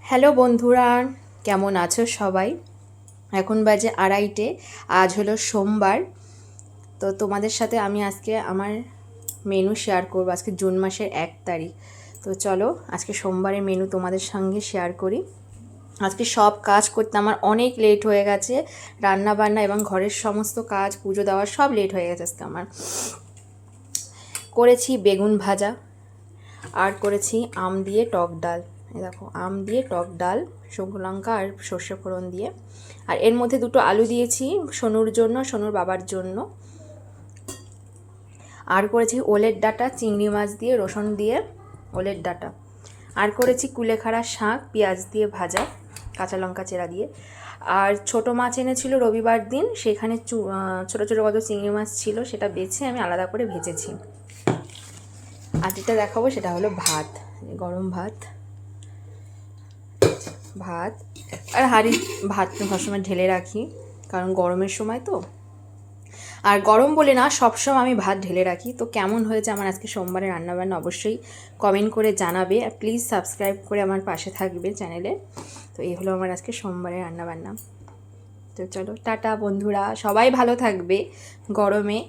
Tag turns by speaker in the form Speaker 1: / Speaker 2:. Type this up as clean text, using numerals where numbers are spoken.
Speaker 1: Hello বন্ধুরা, কেমন আছো সবাই? এখন বাজে 2:30। আজ হলো সোমবার। তো তোমাদের সাথে আমি আজকে আমার মেনু শেয়ার করবো। আজকে জুন মাসের 1 তারিখ। তো চলো আজকে সোমবারের মেনু তোমাদের সঙ্গে শেয়ার করি। আজকে সব কাজ করতে আমার অনেক লেট হয়ে গেছে। রান্না বান্না এবং ঘরের সমস্ত কাজ, পুজো দেওয়া সব লেট হয়ে গেছে আজকে আমার। করেছি বেগুন ভাজা, আর করেছি আম দিয়ে টক ডাল। এই দেখো, আম দিয়ে টক ডাল, শুকনো লঙ্কা আর সর্ষে ফোড়ন দিয়ে। আর এর মধ্যে 2টো আলু দিয়েছি সোনুর জন্য, সোনুর বাবার জন্য। আর করেছি ওলের ডাঁটা চিংড়ি মাছ দিয়ে, রসুন দিয়ে ওলের ডাঁটা। আর করেছি কুলেখাড়া শাক পেঁয়াজ দিয়ে ভাজা, কাঁচা লঙ্কা চেরা দিয়ে। আর ছোট মাছ এনেছিল রবিবার দিন, সেখানে ছোটো ছোটো কত চিংড়ি মাছ ছিল, সেটা বেছে আমি আলাদা করে ভেজেছি। আর যেটা দেখাবো সেটা হলো ভাত, গরম ভাত। ভাত আর হাঁড়ি ভাত সবসময় ঢেলে রাখি, কারণ গরমের সময় তো। আর গরম বলে না, সবসময় আমি ভাত ঢেলে রাখি। তো কেমন হয়েছে আমার আজকে সোমবারে রান্নাবান্না অবশ্যই কমেন্ট করে জানাবে, আর প্লিজ সাবস্ক্রাইব করে আমার পাশে থাকবে চ্যানেলে। তো এই হলো আমার আজকে সোমবারে রান্নাবান্না। তো চলো টাটা বন্ধুরা, সবাই ভালো থাকবে গরমে।